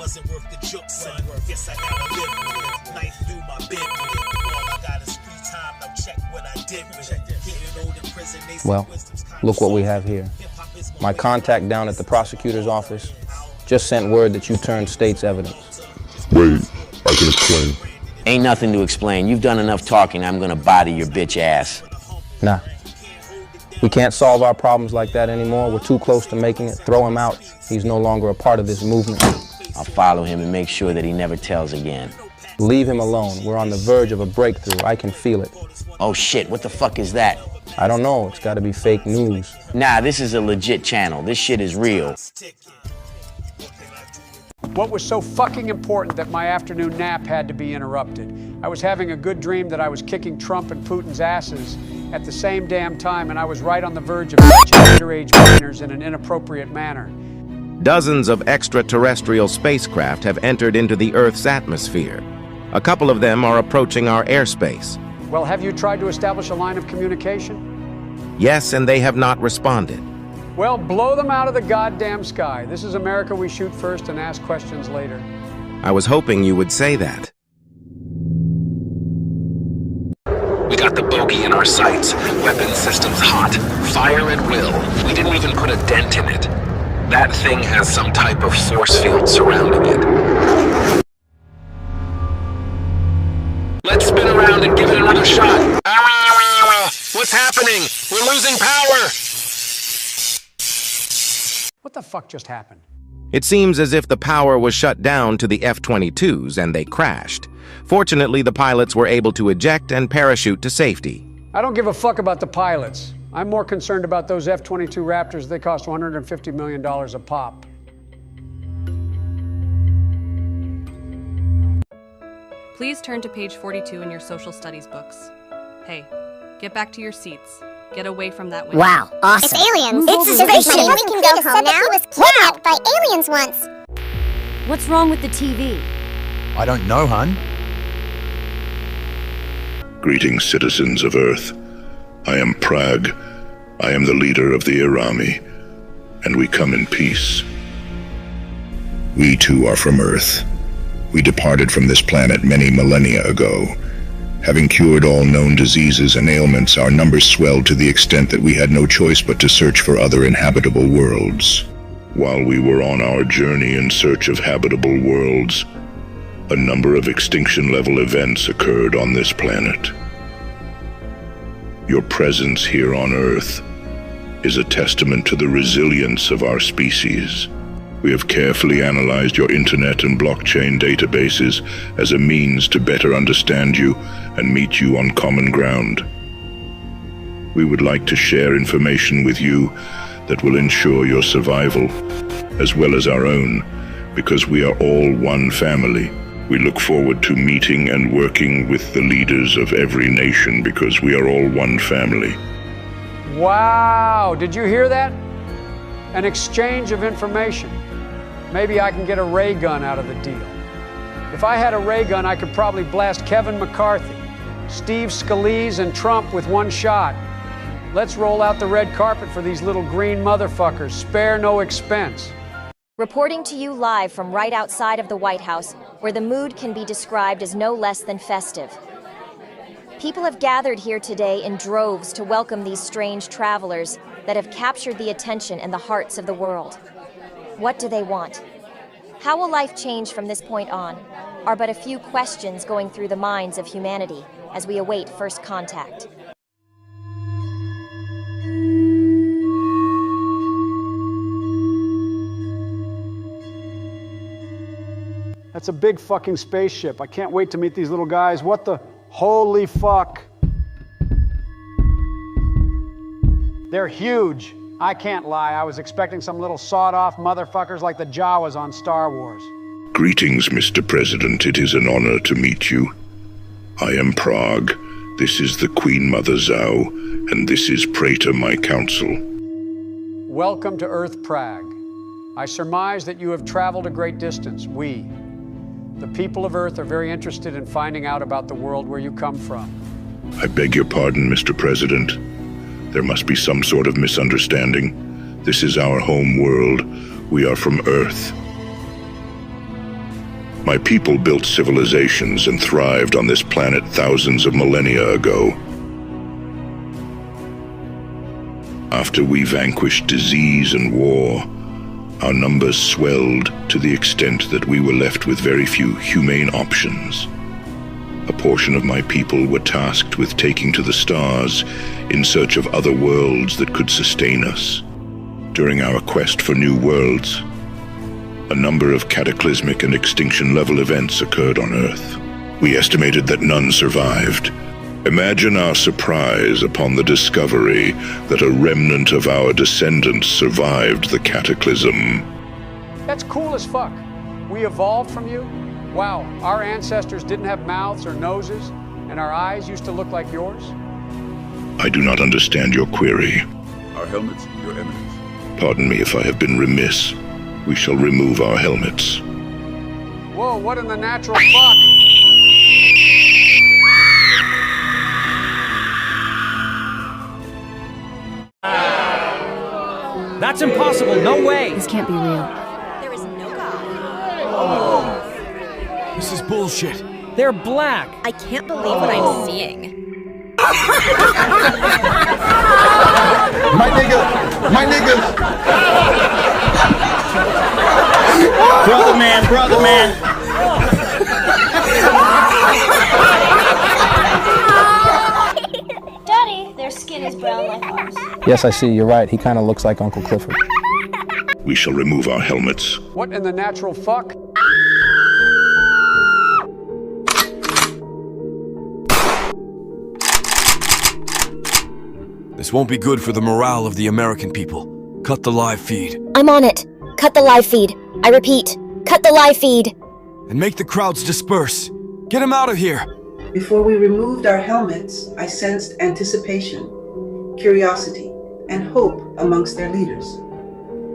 wasn't worth the joke, son. Guess I gotta live with it. Knife through my bed with it. All I got is free time, now check what I did with it. Getting old in prison, they say Well, wisdom's kind look of what we soft. have here. My contact down at the prosecutor's office just sent word that you turned state's evidence. Wait, I can explain. Ain't nothing to explain. You've done enough talking. I'm gonna body your bitch ass. Nah. We can't solve our problems like that anymore. We're too close to making it. Throw him out. He's no longer a part of this movement. I'll follow him and make sure that he never tells again. Leave him alone. We're on the verge of a breakthrough. I can feel it. Oh shit, what the fuck is that? I don't know. It's got to be fake news. Nah, this is a legit channel. This shit is real. What was so fucking important that my afternoon nap had to be interrupted? I was having a good dream that I was kicking Trump and Putin's asses at the same damn time, and I was right on the verge of touching underage minors in an inappropriate manner. Dozens of extraterrestrial spacecraft have entered into the Earth's atmosphere. A couple of them are approaching our airspace. Well, have you tried to establish a line of communication? Yes, and they have not responded. Well, blow them out of the goddamn sky. This is America. We shoot first and ask questions later. I was hoping you would say that. We got the bogey in our sights. Weapon systems hot. Fire at will. We didn't even put a dent in it. That thing has some type of force field surrounding it. Let's spin around and give it another shot. What's happening? We're losing power. What the fuck just happened? It seems as if the power was shut down to the F-22s and they crashed. Fortunately, the pilots were able to eject and parachute to safety. I don't give a fuck about the pilots. I'm more concerned about those F-22 Raptors. They cost $150 million a pop. Please turn to page 42 in your social studies books. Hey, get back to your seats. Get away from that window. Wow, awesome. It's aliens. It's a spaceship. spaceship. We can go home now. He was kidnapped by aliens once. What's wrong with the TV? I don't know, hun. Greetings, citizens of Earth. I am Prague. I am the leader of the Irami, and we come in peace. We too are from Earth. We departed from this planet many millennia ago. Having cured all known diseases and ailments, our numbers swelled to the extent that we had no choice but to search for other inhabitable worlds. While we were on our journey in search of habitable worlds, a number of extinction-level events occurred on this planet. Your presence here on Earth is a testament to the resilience of our species. We have carefully analyzed your internet and blockchain databases as a means to better understand you and meet you on common ground. We would like to share information with you that will ensure your survival, as well as our own, because we are all one family. We look forward to meeting and working with the leaders of every nation because we are all one family. Wow, did you hear that? An exchange of information. Maybe I can get a ray gun out of the deal. If I had a ray gun, I could probably blast Kevin McCarthy, Steve Scalise, and Trump with one shot. Let's roll out the red carpet for these little green motherfuckers. Spare no expense. Reporting to you live from right outside of the White House, where the mood can be described as no less than festive. People have gathered here today in droves to welcome these strange travelers that have captured the attention and the hearts of the world. What do they want? How will life change from this point on? Are but a few questions going through the minds of humanity as we await first contact. That's a big fucking spaceship. I can't wait to meet these little guys. What the holy fuck? They're huge. I can't lie. I was expecting some little sawed-off motherfuckers like the Jawas on Star Wars. Greetings, Mr. President. It is an honor to meet you. I am Prague. This is the Queen Mother Zhao, and this is Praetor, my council. Welcome to Earth Prague. I surmise that you have traveled a great distance. We, the people of Earth, are very interested in finding out about the world where you come from. I beg your pardon, Mr. President. There must be some sort of misunderstanding. This is our home world. We are from Earth. My people built civilizations and thrived on this planet thousands of millennia ago. After we vanquished disease and war, our numbers swelled to the extent that we were left with very few humane options. A portion of my people were tasked with taking to the stars in search of other worlds that could sustain us. During our quest for new worlds, a number of cataclysmic and extinction-level events occurred on Earth. We estimated that none survived. Imagine our surprise upon the discovery that a remnant of our descendants survived the cataclysm. That's cool as fuck. We evolved from you? Wow, our ancestors didn't have mouths or noses, and our eyes used to look like yours? I do not understand your query. Our helmets, Your Eminence. Pardon me if I have been remiss. We shall remove our helmets. Whoa, what in the natural fuck? That's impossible, no way! This can't be real. There is no God. This is bullshit. They're black. I can't believe what I'm seeing. My nigga! My nigga! Brother man! Daddy, their skin is brown like ours. Yes, I see. You're right. He kind of looks like Uncle Clifford. We shall remove our helmets. What in the natural fuck? This won't be good for the morale of the American people. Cut the live feed. I'm on it. Cut the live feed. I repeat, cut the live feed. And make the crowds disperse. Get them out of here. Before we removed our helmets, I sensed anticipation, curiosity, and hope amongst their leaders.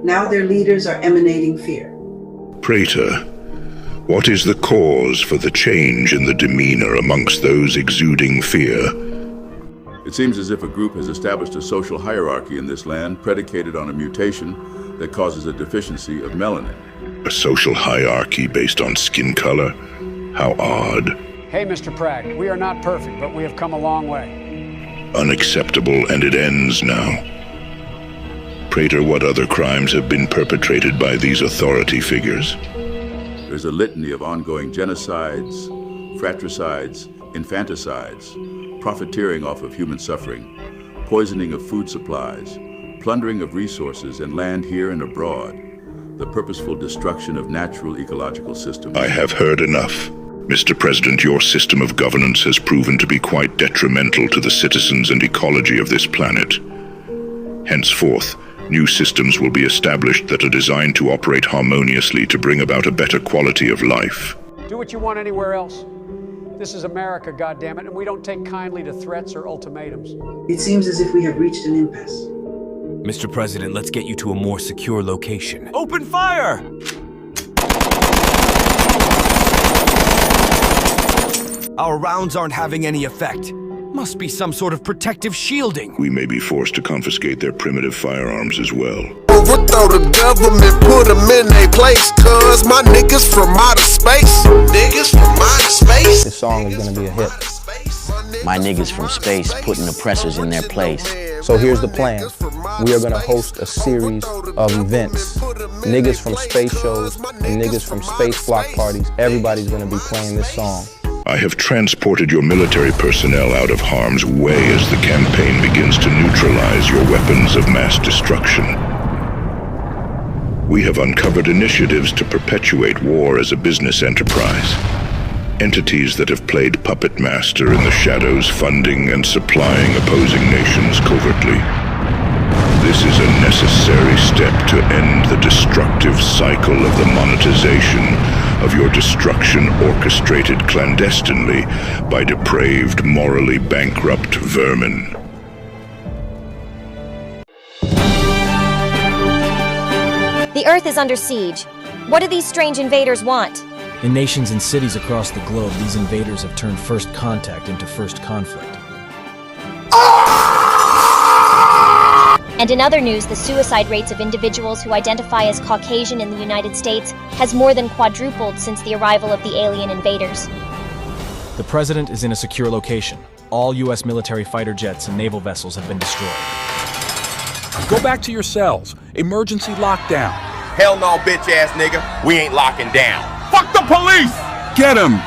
Now their leaders are emanating fear. Praetor, what is the cause for the change in the demeanor amongst those exuding fear? It seems as if a group has established a social hierarchy in this land predicated on a mutation that causes a deficiency of melanin. A social hierarchy based on skin color? How odd. Hey, Mr. Prag, we are not perfect, but we have come a long way. Unacceptable, and it ends now. Praetor, what other crimes have been perpetrated by these authority figures? There's a litany of ongoing genocides, fratricides, infanticides, profiteering off of human suffering, poisoning of food supplies, plundering of resources and land here and abroad, the purposeful destruction of natural ecological systems. I have heard enough. Mr. President, your system of governance has proven to be quite detrimental to the citizens and ecology of this planet. Henceforth, new systems will be established that are designed to operate harmoniously to bring about a better quality of life. Do what you want anywhere else. This is America, goddammit, and we don't take kindly to threats or ultimatums. It seems as if we have reached an impasse. Mr. President, let's get you to a more secure location. Open fire! Our rounds aren't having any effect. Must be some sort of protective shielding. We may be forced to confiscate their primitive firearms as well. Overthrow the government, put them in their place, cause my niggas from outer space. Niggas from outer space. This song is gonna be a hit. My niggas from space putting oppressors in their place. So here's the plan. We are gonna host a series of events. Niggas from space shows and niggas from space block parties. Everybody's gonna be playing this song. I have transported your military personnel out of harm's way as the campaign begins to neutralize your weapons of mass destruction. We have uncovered initiatives to perpetuate war as a business enterprise. Entities that have played puppet master in the shadows, funding and supplying opposing nations covertly. This is a necessary step to end the destructive cycle of the monetization of your destruction orchestrated clandestinely by depraved, morally bankrupt vermin. The Earth is under siege. What do these strange invaders want? In nations and cities across the globe, these invaders have turned first contact into first conflict. And in other news, the suicide rates of individuals who identify as Caucasian in the United States has more than quadrupled since the arrival of the alien invaders. The president is in a secure location. All U.S. military fighter jets and naval vessels have been destroyed. Go back to your cells. Emergency lockdown. Hell no, bitch-ass nigga. We ain't locking down. Fuck the police! Get him!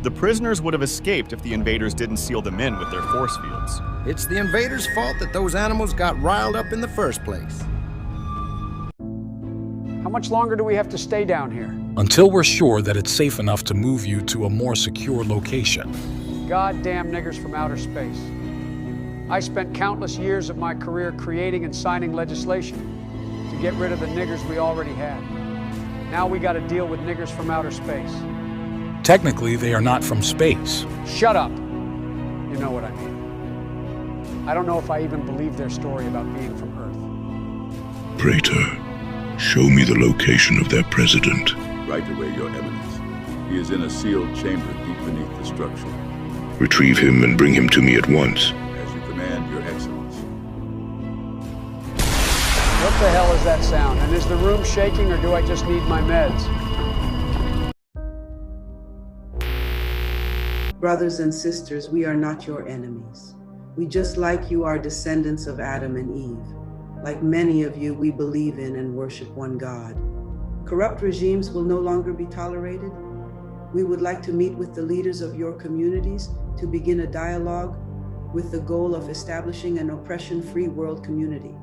The prisoners would have escaped if the invaders didn't seal them in with their force fields. It's the invaders' fault that those animals got riled up in the first place. How much longer do we have to stay down here? Until we're sure that it's safe enough to move you to a more secure location. Goddamn niggers from outer space. I spent countless years of my career creating and signing legislation to get rid of the niggers we already had. Now we gotta deal with niggers from outer space. Technically, they are not from space. Shut up. You know what I mean. I don't know if I even believe their story about being from Earth. Praetor, show me the location of their president. Right away, Your Eminence. He is in a sealed chamber deep beneath the structure. Retrieve him and bring him to me at once. As you command, Your Excellence. What the hell is that sound? And is the room shaking, or do I just need my meds? Brothers and sisters, we are not your enemies. We just like you are descendants of Adam and Eve. Like many of you, we believe in and worship one God. Corrupt regimes will no longer be tolerated. We would like to meet with the leaders of your communities to begin a dialogue with the goal of establishing an oppression-free world community.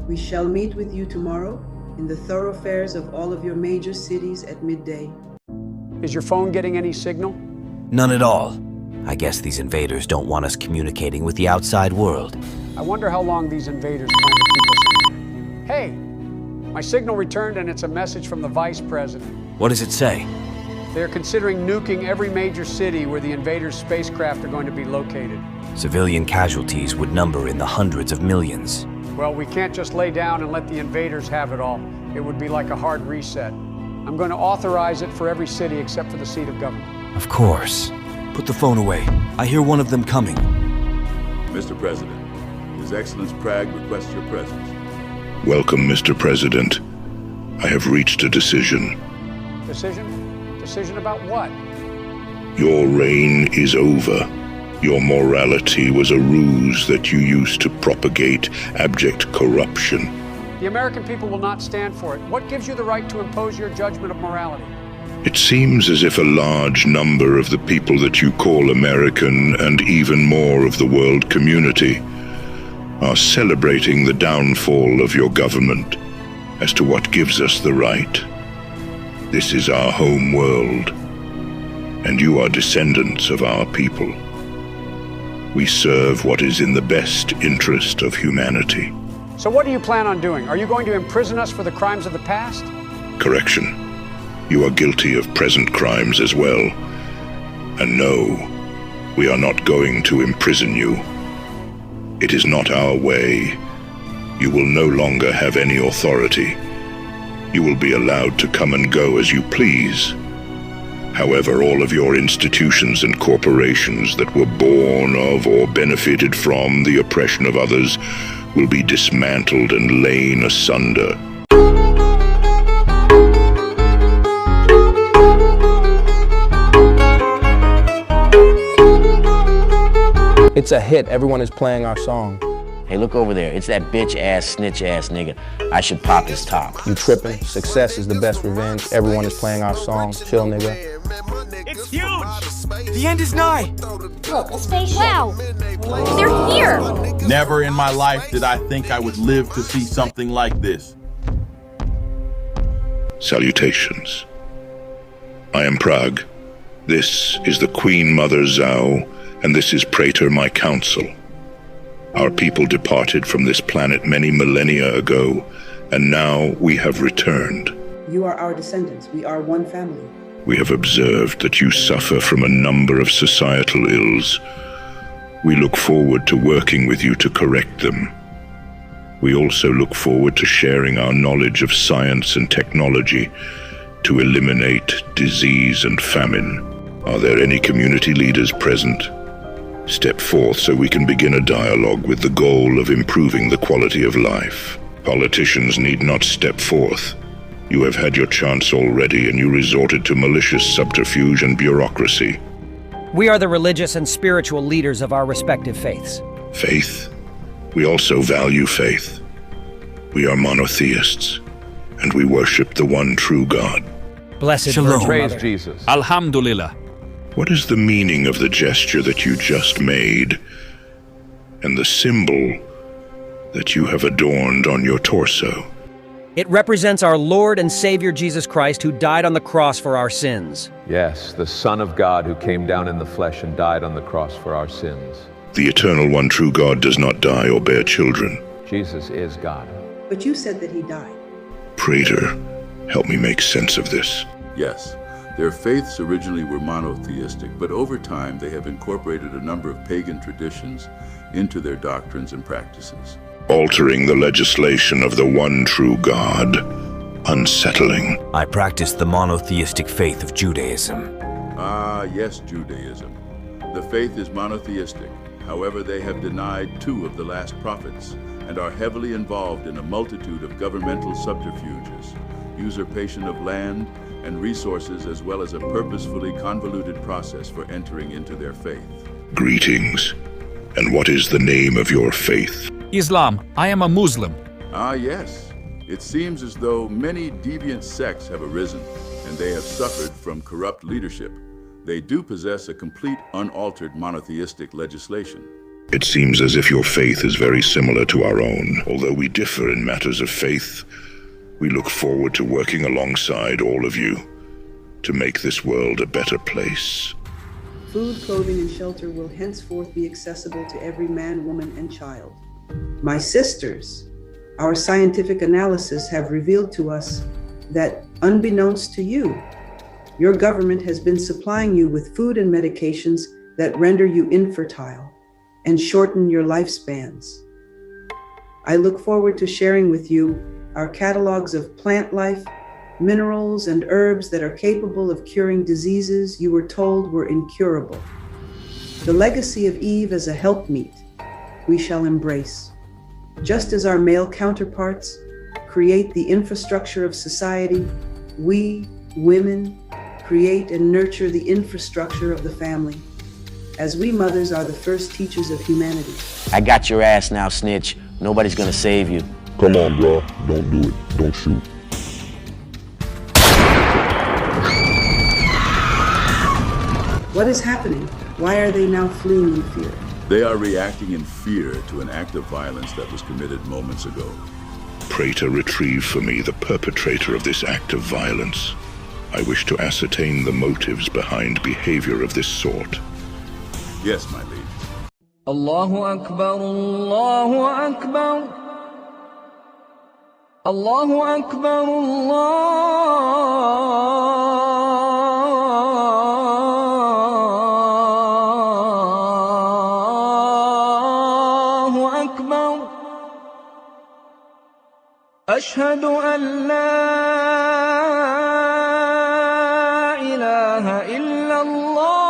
We shall meet with you tomorrow in the thoroughfares of all of your major cities at midday. Is your phone getting any signal? None at all. I guess these invaders don't want us communicating with the outside world. I wonder how long these invaders plan to keep us in. Hey, my signal returned and it's a message from the Vice President. What does it say? They're considering nuking every major city where the invaders' spacecraft are going to be located. Civilian casualties would number in the hundreds of millions. Well, we can't just lay down and let the invaders have it all. It would be like a hard reset. I'm going to authorize it for every city except for the seat of government. Of course. Put the phone away. I hear one of them coming. Mr. President, His Excellence Prague requests your presence. Welcome, Mr. President. I have reached a decision. Decision? Decision about what? Your reign is over. Your morality was a ruse that you used to propagate abject corruption. The American people will not stand for it. What gives you the right to impose your judgment of morality? It seems as if a large number of the people that you call American, and even more of the world community, are celebrating the downfall of your government as to what gives us the right. This is our home world, and you are descendants of our people. We serve what is in the best interest of humanity. So what do you plan on doing? Are you going to imprison us for the crimes of the past? Correction. You are guilty of present crimes as well. And no, we are not going to imprison you. It is not our way. You will no longer have any authority. You will be allowed to come and go as you please. However, all of your institutions and corporations that were born of or benefited from the oppression of others will be dismantled and lain asunder. It's a hit. Everyone is playing our song. Hey, look over there. It's that bitch-ass, snitch-ass nigga. I should pop his top. You tripping. Success is the best revenge. Everyone is playing our song. Chill, nigga. It's huge! The end is nigh! Look, a spaceship. Wow! They're here! Never in my life did I think I would live to see something like this. Salutations. I am Prague. This is the Queen Mother Zhao, and this is Praetor, my counsel. Our people departed from this planet many millennia ago, and now we have returned. You are our descendants. We are one family. We have observed that you suffer from a number of societal ills. We look forward to working with you to correct them. We also look forward to sharing our knowledge of science and technology to eliminate disease and famine. Are there any community leaders present? Step forth so we can begin a dialogue with the goal of improving the quality of life. Politicians need not step forth. You have had your chance already, and you resorted to malicious subterfuge and bureaucracy. We are the religious and spiritual leaders of our respective faiths. Faith? We also value faith. We are monotheists, and we worship the one true God. Blessed Shalom. Virgin Praise Mother. Jesus. Alhamdulillah. What is the meaning of the gesture that you just made, and the symbol that you have adorned on your torso? It represents our Lord and Savior Jesus Christ, who died on the cross for our sins. Yes, the Son of God who came down in the flesh and died on the cross for our sins. The eternal one true God does not die or bear children. Jesus is God. But you said that he died. Praetor, help me make sense of this. Yes, their faiths originally were monotheistic, but over time they have incorporated a number of pagan traditions into their doctrines and practices. Altering the legislation of the one true God. Unsettling. I practice the monotheistic faith of Judaism. Ah, yes, Judaism. The faith is monotheistic. However, they have denied 2 of the last prophets and are heavily involved in a multitude of governmental subterfuges, usurpation of land and resources, as well as a purposefully convoluted process for entering into their faith. Greetings. And what is the name of your faith? Islam. I am a Muslim. Ah, yes. It seems as though many deviant sects have arisen, and they have suffered from corrupt leadership. They do possess a complete, unaltered monotheistic legislation. It seems as if your faith is very similar to our own. Although we differ in matters of faith, we look forward to working alongside all of you to make this world a better place. Food, clothing, and shelter will henceforth be accessible to every man, woman, and child. My sisters, our scientific analysis have revealed to us that, unbeknownst to you, your government has been supplying you with food and medications that render you infertile and shorten your lifespans. I look forward to sharing with you our catalogs of plant life, minerals, and herbs that are capable of curing diseases you were told were incurable. The legacy of Eve as a helpmeet we shall embrace. Just as our male counterparts create the infrastructure of society, we, women, create and nurture the infrastructure of the family, as we mothers are the first teachers of humanity. I got your ass now, snitch. Nobody's gonna save you. Come on, bro. Don't do it. Don't shoot. What is happening? Why are they now fleeing in fear? They are reacting in fear to an act of violence that was committed moments ago. Pray to retrieve for me the perpetrator of this act of violence. I wish to ascertain the motives behind behavior of this sort. Yes, my liege. Allahu Akbar, Allahu Akbar. Allahu Akbar, Allahu Akbar. Ashhadu an la ilaha illa Allah.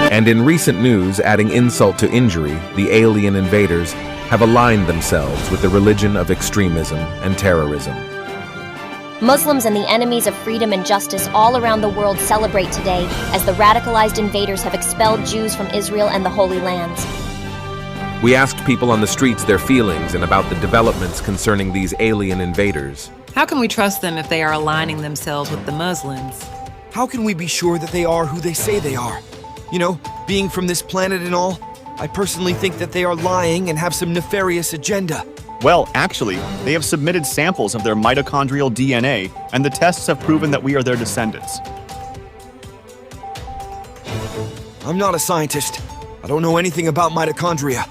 And in recent news, adding insult to injury, the alien invaders have aligned themselves with the religion of extremism and terrorism. Muslims and the enemies of freedom and justice all around the world celebrate today as the radicalized invaders have expelled Jews from Israel and the Holy Lands. We asked people on the streets their feelings and about the developments concerning these alien invaders. How can we trust them if they are aligning themselves with the Muslims? How can we be sure that they are who they say they are? You know, being from this planet and all, I personally think that they are lying and have some nefarious agenda. Well, actually, they have submitted samples of their mitochondrial DNA, and the tests have proven that we are their descendants. I'm not a scientist. I don't know anything about mitochondria.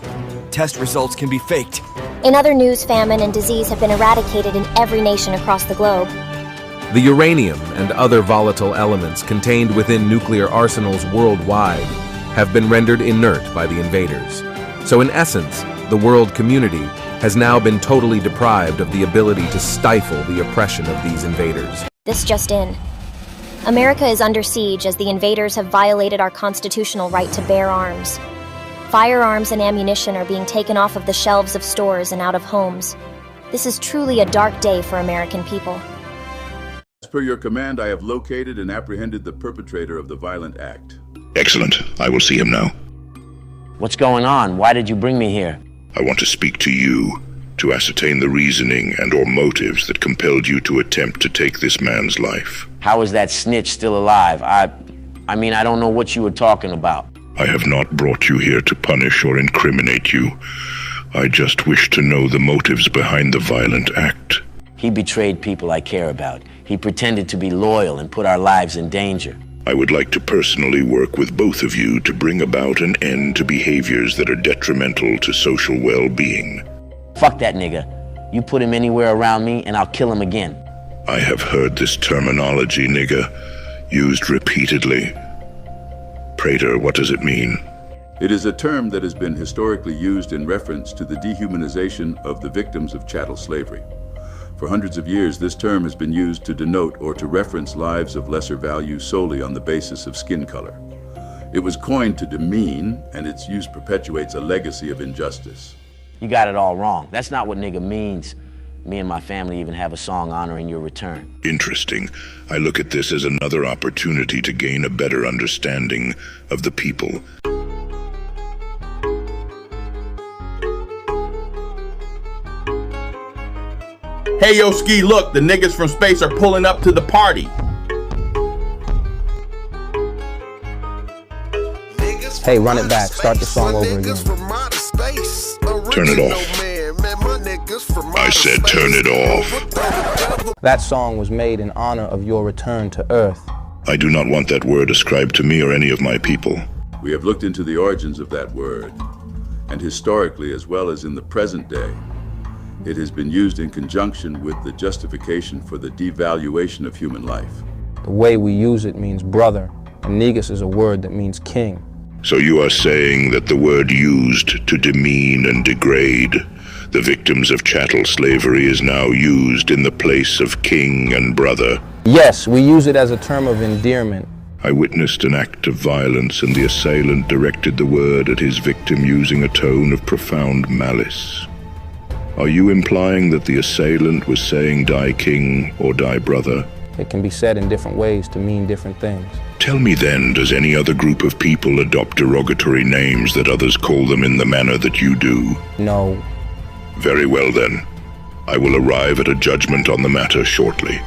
Test results can be faked. In other news, famine and disease have been eradicated in every nation across the globe. The uranium and other volatile elements contained within nuclear arsenals worldwide have been rendered inert by the invaders. So in essence, the world community has now been totally deprived of the ability to stifle the oppression of these invaders. This just in. America is under siege as the invaders have violated our constitutional right to bear arms. Firearms and ammunition are being taken off of the shelves of stores and out of homes. This is truly a dark day for American people. As per your command, I have located and apprehended the perpetrator of the violent act. Excellent. I will see him now. What's going on? Why did you bring me here? I want to speak to you, to ascertain the reasoning and or motives that compelled you to attempt to take this man's life. How is that snitch still alive? I mean, I don't know what you were talking about. I have not brought you here to punish or incriminate you. I just wish to know the motives behind the violent act. He betrayed people I care about. He pretended to be loyal and put our lives in danger. I would like to personally work with both of you to bring about an end to behaviors that are detrimental to social well-being. Fuck that nigga. You put him anywhere around me and I'll kill him again. I have heard this terminology, nigga, used repeatedly. Praetor, what does it mean? It is a term that has been historically used in reference to the dehumanization of the victims of chattel slavery. For hundreds of years, this term has been used to denote or to reference lives of lesser value solely on the basis of skin color. It was coined to demean, and its use perpetuates a legacy of injustice. You got it all wrong. That's not what nigga means. Me and my family even have a song honoring your return. Interesting. I look at this as another opportunity to gain a better understanding of the people. Hey, yo, Ski, look, the niggas from space are pulling up to the party. Hey, run it back. Start the song over again. Turn it off. I said turn it off. That song was made in honor of your return to Earth. I do not want that word ascribed to me or any of my people. We have looked into the origins of that word, and historically as well as in the present day, it has been used in conjunction with the justification for the devaluation of human life. The way we use it means brother, and negus is a word that means king. So you are saying that the word used to demean and degrade the victims of chattel slavery is now used in the place of king and brother? Yes, we use it as a term of endearment. I witnessed an act of violence and the assailant directed the word at his victim using a tone of profound malice. Are you implying that the assailant was saying die king or die brother? It can be said in different ways to mean different things. Tell me then, does any other group of people adopt derogatory names that others call them in the manner that you do? No. Very well then. I will arrive at a judgment on the matter shortly.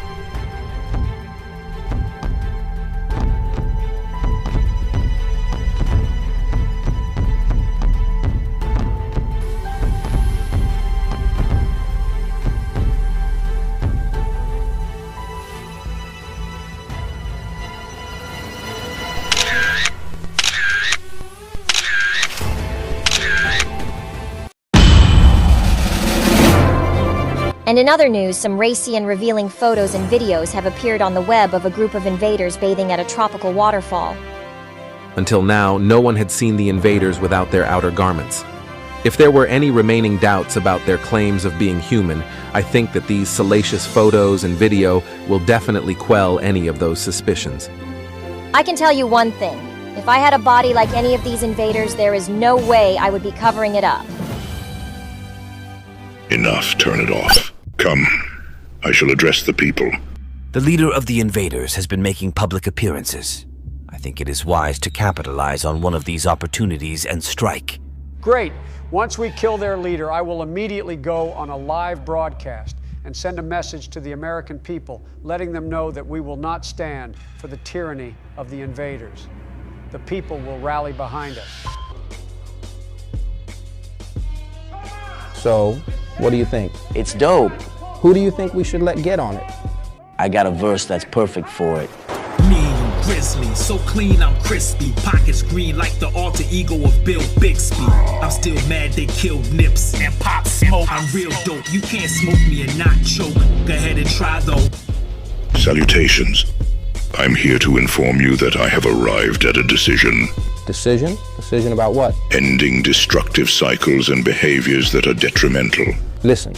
And in other news, some racy and revealing photos and videos have appeared on the web of a group of invaders bathing at a tropical waterfall. Until now, no one had seen the invaders without their outer garments. If there were any remaining doubts about their claims of being human, I think that these salacious photos and video will definitely quell any of those suspicions. I can tell you one thing. If I had a body like any of these invaders, there is no way I would be covering it up. Enough, turn it off. Come, I shall address the people. The leader of the invaders has been making public appearances. I think it is wise to capitalize on one of these opportunities and strike. Great. Once we kill their leader, I will immediately go on a live broadcast and send a message to the American people, letting them know that we will not stand for the tyranny of the invaders. The people will rally behind us. So, what do you think? It's dope. Who do you think we should let get on it? I got a verse that's perfect for it. Me and Grizzly, so clean I'm crispy. Pockets green like the alter ego of Bill Bixby. I'm still mad they killed Nips and Pop Smoke. I'm real dope, you can't smoke me and not choke. Go ahead and try though. Salutations. I'm here to inform you that I have arrived at a decision. Decision? Decision about what? Ending destructive cycles and behaviors that are detrimental. Listen,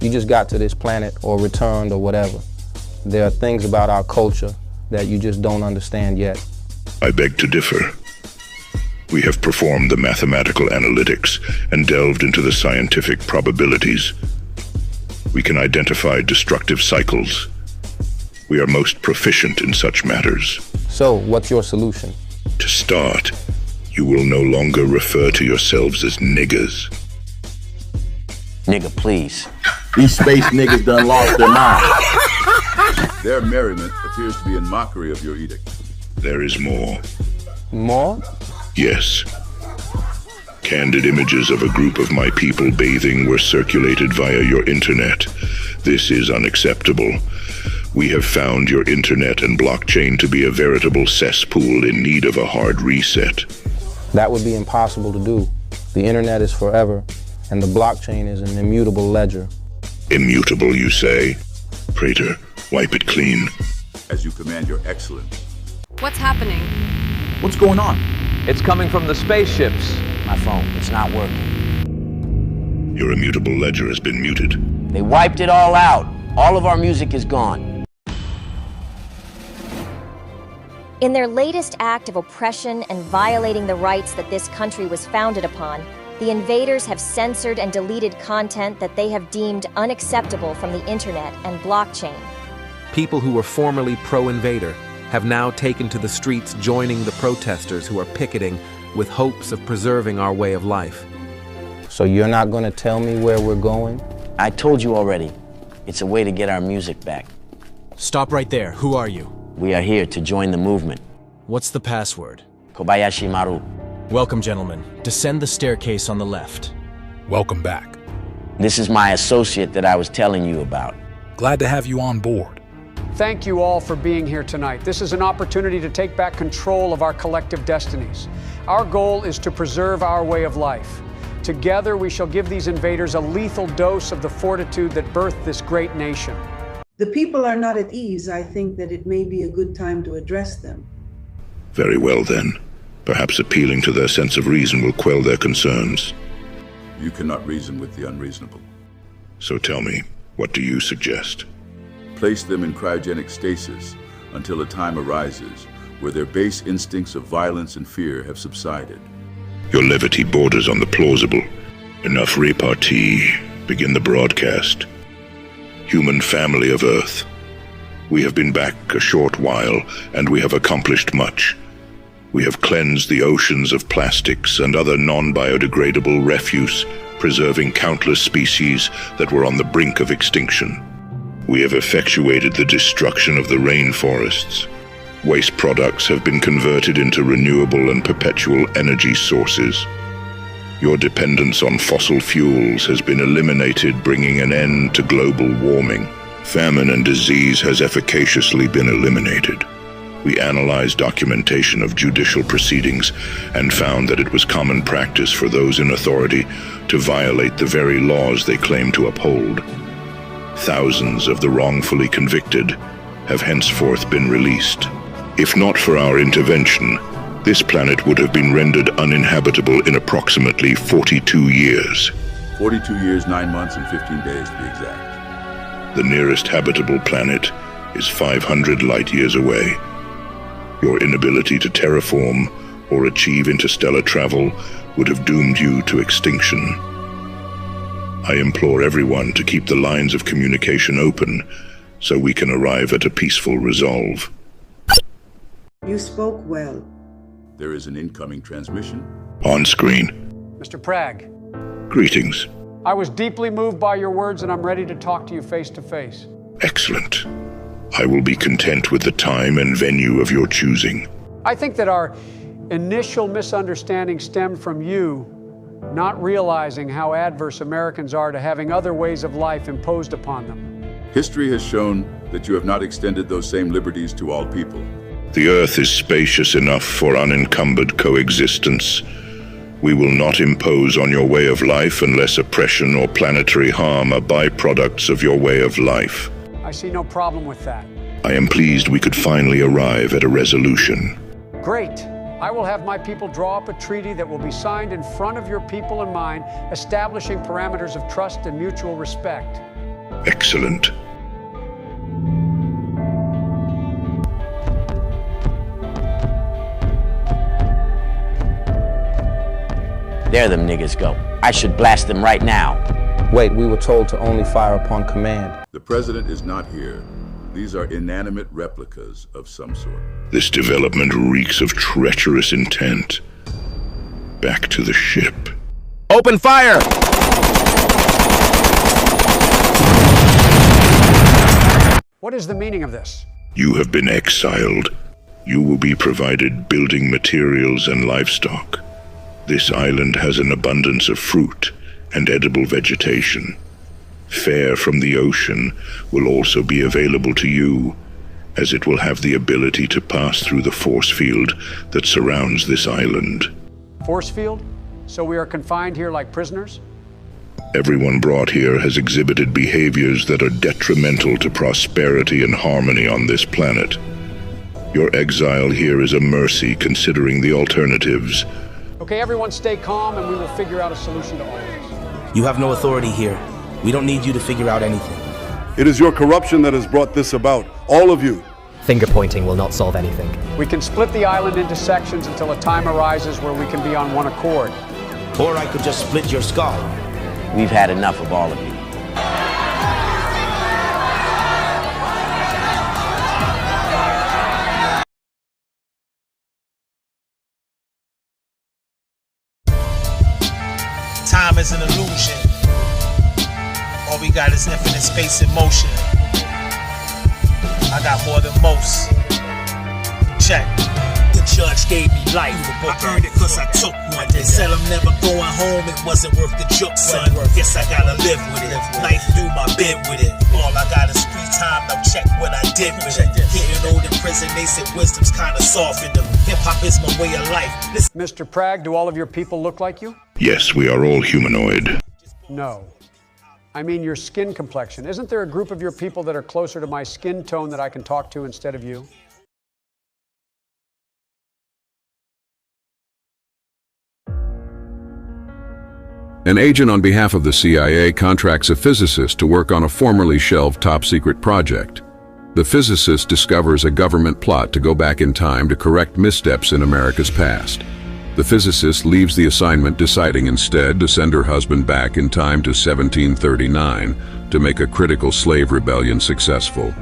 you just got to this planet or returned or whatever. There are things about our culture that you just don't understand yet. I beg to differ. We have performed the mathematical analytics and delved into the scientific probabilities. We can identify destructive cycles. We are most proficient in such matters. So, what's your solution? To start, you will no longer refer to yourselves as niggers. Nigga, please. These space niggas done lost their mind. Their merriment appears to be in mockery of your edict. There is more. More? Yes. Candid images of a group of my people bathing were circulated via your internet. This is unacceptable. We have found your internet and blockchain to be a veritable cesspool in need of a hard reset. That would be impossible to do. The internet is forever, and the blockchain is an immutable ledger. Immutable, you say? Praetor, wipe it clean. As you command your excellence. What's happening? What's going on? It's coming from the spaceships. My phone, it's not working. Your immutable ledger has been muted. They wiped it all out. All of our music is gone. In their latest act of oppression and violating the rights that this country was founded upon, the invaders have censored and deleted content that they have deemed unacceptable from the internet and blockchain. People who were formerly pro-invader have now taken to the streets joining the protesters who are picketing with hopes of preserving our way of life. So you're not going to tell me where we're going? I told you already. It's a way to get our music back. Stop right there. Who are you? We are here to join the movement. What's the password? Kobayashi Maru. Welcome, gentlemen. Descend the staircase on the left. Welcome back. This is my associate that I was telling you about. Glad to have you on board. Thank you all for being here tonight. This is an opportunity to take back control of our collective destinies. Our goal is to preserve our way of life. Together, we shall give these invaders a lethal dose of the fortitude that birthed this great nation. The people are not at ease. I think that it may be a good time to address them. Very well then. Perhaps appealing to their sense of reason will quell their concerns. You cannot reason with the unreasonable. So tell me, what do you suggest? Place them in cryogenic stasis until a time arises where their base instincts of violence and fear have subsided. Your levity borders on the plausible. Enough repartee. Begin the broadcast. Human family of Earth. We have been back a short while, and we have accomplished much. We have cleansed the oceans of plastics and other non-biodegradable refuse, preserving countless species that were on the brink of extinction. We have effectuated the destruction of the rainforests. Waste products have been converted into renewable and perpetual energy sources. Your dependence on fossil fuels has been eliminated, bringing an end to global warming. Famine and disease has efficaciously been eliminated. We analyzed documentation of judicial proceedings and found that it was common practice for those in authority to violate the very laws they claim to uphold. Thousands of the wrongfully convicted have henceforth been released. If not for our intervention, this planet would have been rendered uninhabitable in approximately 42 years. 42 years, 9 months, and 15 days to be exact. The nearest habitable planet is 500 light years away. Your inability to terraform or achieve interstellar travel would have doomed you to extinction. I implore everyone to keep the lines of communication open so we can arrive at a peaceful resolve. You spoke well. There is an incoming transmission. On screen. Mr. Prag. Greetings. I was deeply moved by your words, and I'm ready to talk to you face to face. Excellent. I will be content with the time and venue of your choosing. I think that our initial misunderstanding stemmed from you not realizing how adverse Americans are to having other ways of life imposed upon them. History has shown that you have not extended those same liberties to all people. The Earth is spacious enough for unencumbered coexistence. We will not impose on your way of life unless oppression or planetary harm are byproducts of your way of life. I see no problem with that. I am pleased we could finally arrive at a resolution. Great. I will have my people draw up a treaty that will be signed in front of your people and mine, establishing parameters of trust and mutual respect. Excellent. There them niggas go. I should blast them right now. Wait, we were told to only fire upon command. The president is not here. These are inanimate replicas of some sort. This development reeks of treacherous intent. Back to the ship. Open fire! What is the meaning of this? You have been exiled. You will be provided building materials and livestock. This island has an abundance of fruit and edible vegetation. Fare from the ocean will also be available to you, as it will have the ability to pass through the force field that surrounds this island. Force field? So we are confined here like prisoners? Everyone brought here has exhibited behaviors that are detrimental to prosperity and harmony on this planet. Your exile here is a mercy considering the alternatives. Okay, everyone stay calm and we will figure out a solution to all of this. You have no authority here. We don't need you to figure out anything. It is your corruption that has brought this about. All of you. Finger pointing will not solve anything. We can split the island into sections until a time arises where we can be on one accord. Or I could just split your skull. We've had enough of all of you. Time is an illusion. All we got is infinite space and motion. I got more than most. Check. The judge gave me life. I earned it cause I took one. They said I'm never going home, it wasn't worth the joke, son. Guess I gotta live with it. Life through my bed with it. All I got is free time, now check what I did with it. Getting old in prison, they said wisdom's kinda softened them. Hip-hop is my way of life. Mr. Prag, do all of your people look like you? Yes, we are all humanoid. No. I mean your skin complexion. Isn't there a group of your people that are closer to my skin tone that I can talk to instead of you? An agent on behalf of the CIA contracts a physicist to work on a formerly shelved top-secret project. The physicist discovers a government plot to go back in time to correct missteps in America's past. The physicist leaves the assignment, deciding instead to send her husband back in time to 1739 to make a critical slave rebellion successful.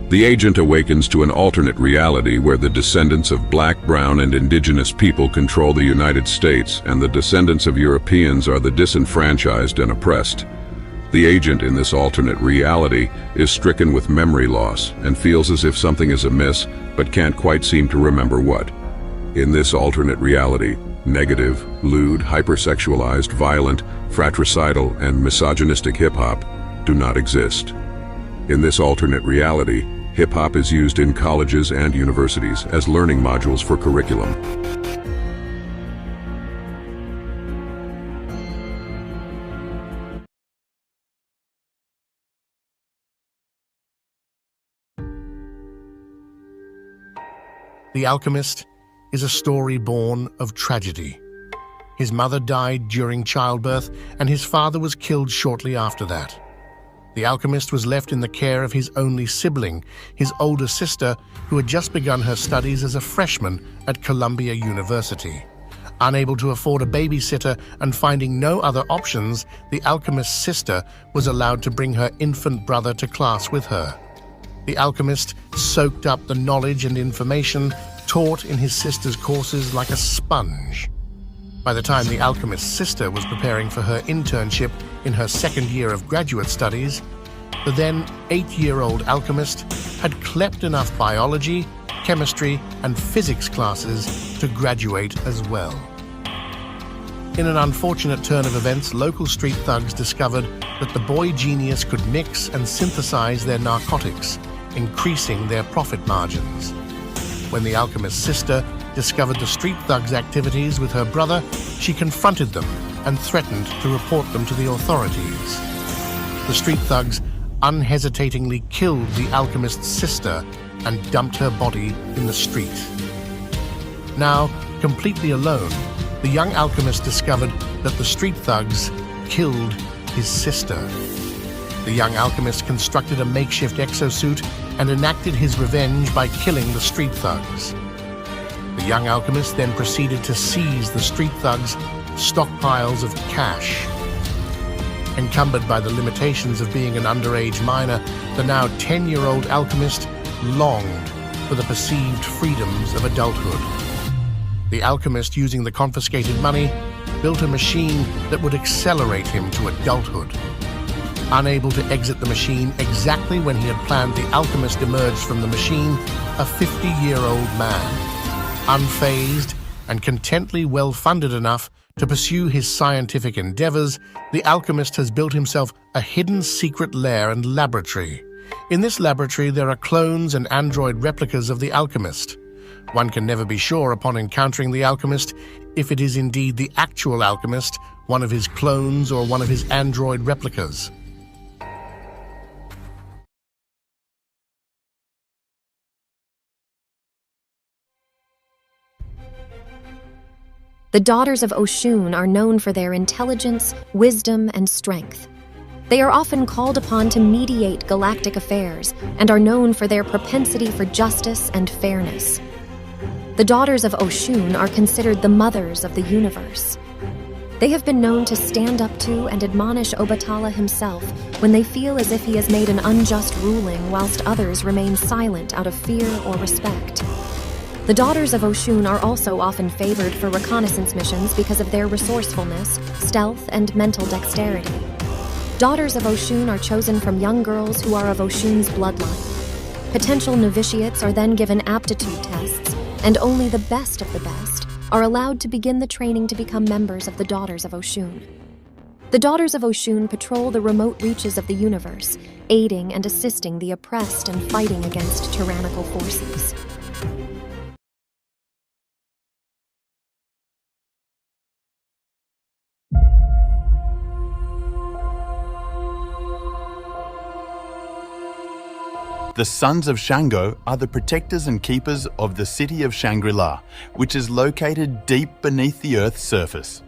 The agent awakens to an alternate reality where the descendants of black, brown, and indigenous people control the United States, and the descendants of Europeans are the disenfranchised and oppressed. The agent in this alternate reality is stricken with memory loss and feels as if something is amiss, but can't quite seem to remember what. In this alternate reality, negative, lewd, hypersexualized, violent, fratricidal, and misogynistic hip-hop do not exist. In this alternate reality, hip-hop is used in colleges and universities as learning modules for curriculum. The Alchemist is a story born of tragedy. His mother died during childbirth, and his father was killed shortly after that. The alchemist was left in the care of his only sibling, his older sister, who had just begun her studies as a freshman at Columbia University. Unable to afford a babysitter and finding no other options, the alchemist's sister was allowed to bring her infant brother to class with her. The alchemist soaked up the knowledge and information taught in his sister's courses like a sponge. By the time the alchemist's sister was preparing for her internship in her second year of graduate studies, the then 8-year-old alchemist had clept enough biology, chemistry, and physics classes to graduate as well. In an unfortunate turn of events, local street thugs discovered that the boy genius could mix and synthesize their narcotics, increasing their profit margins. When the alchemist's sister discovered the street thugs' activities with her brother, she confronted them and threatened to report them to the authorities. The street thugs, unhesitatingly killed the alchemist's sister and dumped her body in the street. Now, completely alone, the young alchemist discovered that the street thugs killed his sister. The young alchemist constructed a makeshift exosuit and enacted his revenge by killing the street thugs. The young alchemist then proceeded to seize the street thugs' stockpiles of cash. Encumbered by the limitations of being an underage minor, the now 10-year-old alchemist longed for the perceived freedoms of adulthood. The alchemist, using the confiscated money, built a machine that would accelerate him to adulthood. Unable to exit the machine exactly when he had planned, the alchemist emerged from the machine a 50-year-old man, unfazed and contently well-funded enough to pursue his scientific endeavors. The alchemist has built himself a hidden secret lair and laboratory. In this laboratory, there are clones and android replicas of the alchemist. One can never be sure upon encountering the alchemist if it is indeed the actual alchemist, one of his clones, or one of his android replicas. The Daughters of Oshun are known for their intelligence, wisdom, and strength. They are often called upon to mediate galactic affairs and are known for their propensity for justice and fairness. The Daughters of Oshun are considered the mothers of the universe. They have been known to stand up to and admonish Obatala himself when they feel as if he has made an unjust ruling whilst others remain silent out of fear or respect. The Daughters of Oshun are also often favored for reconnaissance missions because of their resourcefulness, stealth, and mental dexterity. Daughters of Oshun are chosen from young girls who are of Oshun's bloodline. Potential novitiates are then given aptitude tests, and only the best of the best are allowed to begin the training to become members of the Daughters of Oshun. The Daughters of Oshun patrol the remote reaches of the universe, aiding and assisting the oppressed and fighting against tyrannical forces. The Sons of Shango are the protectors and keepers of the city of Shangri-La, which is located deep beneath the Earth's surface.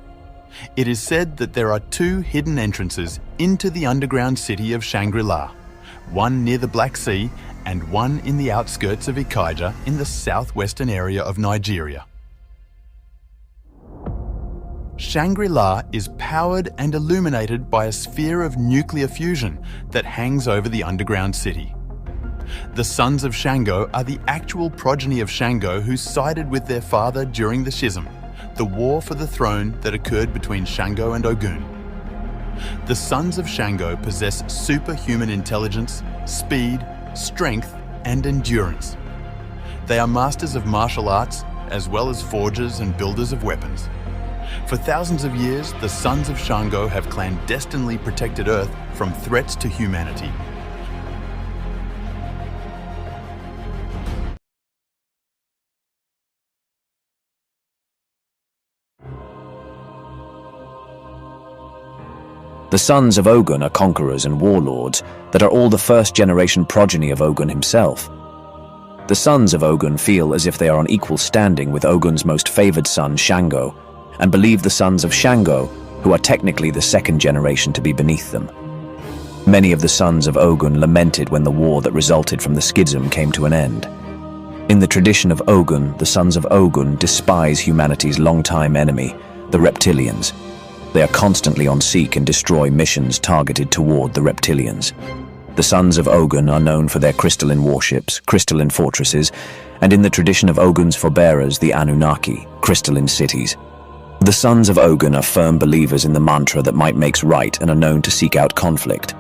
It is said that there are 2 hidden entrances into the underground city of Shangri-La, one near the Black Sea and one in the outskirts of Ikeja in the southwestern area of Nigeria. Shangri-La is powered and illuminated by a sphere of nuclear fusion that hangs over the underground city. The Sons of Shango are the actual progeny of Shango who sided with their father during the Schism, the war for the throne that occurred between Shango and Ogun. The Sons of Shango possess superhuman intelligence, speed, strength, and endurance. They are masters of martial arts, as well as forgers and builders of weapons. For thousands of years, the Sons of Shango have clandestinely protected Earth from threats to humanity. The Sons of Ogun are conquerors and warlords that are all the first-generation progeny of Ogun himself. The Sons of Ogun feel as if they are on equal standing with Ogun's most favored son, Shango, and believe the Sons of Shango, who are technically the second generation, to be beneath them. Many of the Sons of Ogun lamented when the war that resulted from the Schism came to an end. In the tradition of Ogun, the Sons of Ogun despise humanity's longtime enemy, the reptilians. They are constantly on seek and destroy missions targeted toward the reptilians. The Sons of Ogun are known for their crystalline warships, crystalline fortresses, and in the tradition of Ogun's forebearers, the Anunnaki, crystalline cities. The Sons of Ogun are firm believers in the mantra that might makes right and are known to seek out conflict.